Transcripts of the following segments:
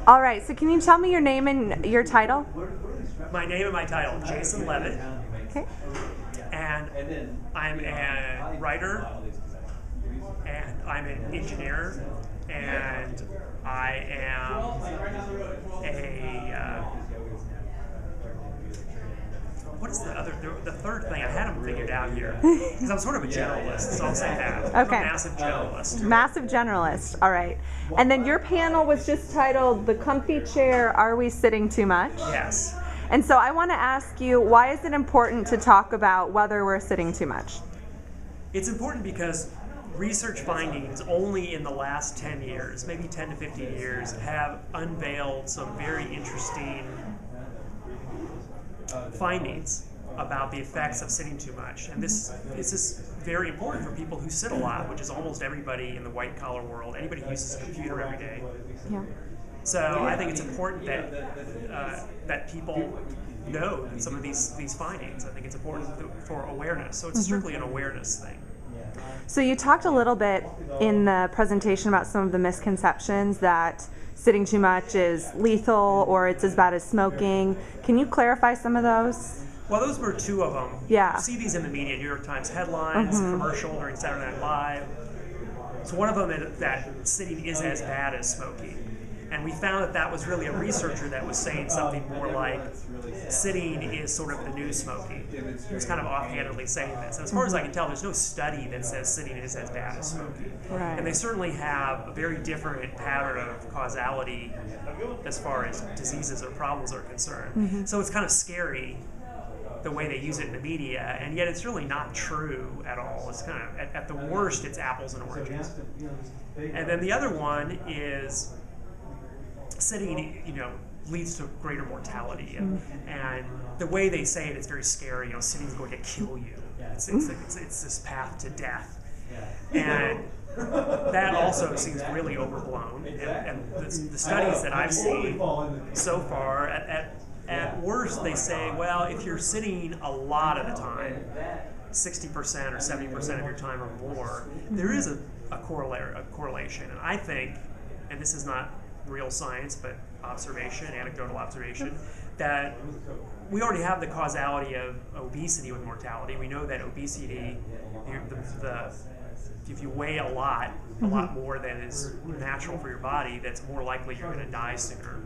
All right, so can you tell me your name and your title? My name and my title, Jason Levitt. Okay. And I'm a writer, and I'm an engineer, and I am what is the third thing? I had them figured out here. Because I'm sort of a generalist, so I'll say that. Okay. I'm a massive generalist. Massive generalist, all right. And then your panel was just titled, The Comfy Chair, Are We Sitting Too Much? Yes. And so I want to ask you, why is it important to talk about whether we're sitting too much? It's important because research findings only in the last 10 years, maybe 10 to 15 years, have unveiled some very interesting findings about the effects of sitting too much. And this is very important for people who sit a lot, which is almost everybody in the white collar world, anybody who uses a computer every day. Yeah. So I think it's important that people know some of these findings. I think it's important for awareness. So it's strictly an awareness thing. So you talked a little bit in the presentation about some of the misconceptions that sitting too much is lethal or it's as bad as smoking. Can you clarify some of those? Well, those were two of them. Yeah. You see these in the media, New York Times headlines, commercial during Saturday Night Live. So one of them is that sitting is as bad as smoking. And we found that was really a researcher that was saying something more like sitting is sort of the new smoking. He was kind of offhandedly saying this. And as far as I can tell, there's no study that says sitting is as bad as smoking. Right. And they certainly have a very different pattern of causality as far as diseases or problems are concerned. So it's kind of scary the way they use it in the media, and yet it's really not true at all. It's kind of, at the worst, it's apples and oranges. And then the other one is sitting, leads to greater mortality, and the way they say it is very scary. Sitting is going to kill you. It's this path to death, and that also seems really overblown. And the studies that I've seen so far, at worst, they say, well, if you're sitting a lot of the time, 60% or 70% of your time or more, there is a correlation. And I think, and this is not real science, but observation, anecdotal observation, that we already have the causality of obesity with mortality. We know that obesity, if you weigh a lot more than is natural for your body, that's more likely you're going to die sooner.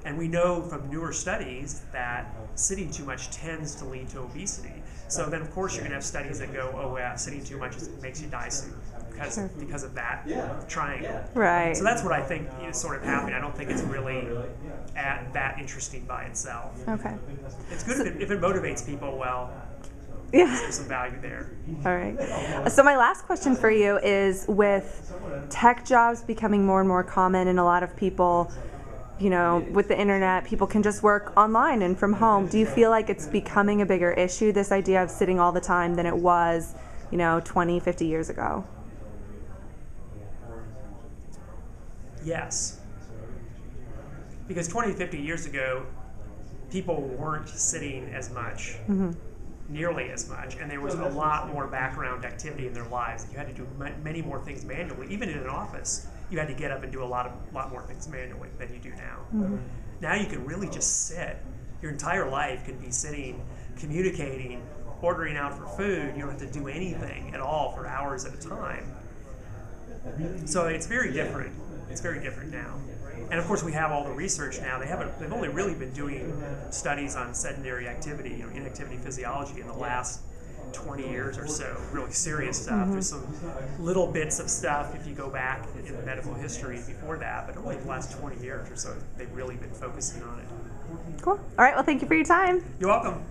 And we know from newer studies that sitting too much tends to lead to obesity. So then, of course, you're going to have studies that go, oh, yeah, sitting too much makes you die sooner because of that triangle. Right. So that's what I think is sort of happening. I don't think it's really that interesting by itself. Okay. It's good if it motivates people, well, yeah. There's some value there. All right. So my last question for you is, with tech jobs becoming more and more common and a lot of people, with the internet, people can just work online and from home. Do you feel like it's becoming a bigger issue, this idea of sitting all the time, than it was, 20, 50 years ago? Yes. Because 20, 50 years ago, people weren't sitting as much, nearly as much, and there was a lot more background activity in their lives. You had to do many more things manually. Even in an office, you had to get up and do a lot more things manually than you do now. Now you can really just sit. Your entire life can be sitting, communicating, ordering out for food. You don't have to do anything at all for hours at a time. So it's very different. It's very different now. And of course, we have all the research now. They've only really been doing studies on sedentary activity, inactivity physiology in the last 20 years or so. Really serious stuff. There's some little bits of stuff if you go back in the medical history before that, but only the last 20 years or so they've really been focusing on it. Cool. All right. Well, thank you for your time. You're welcome.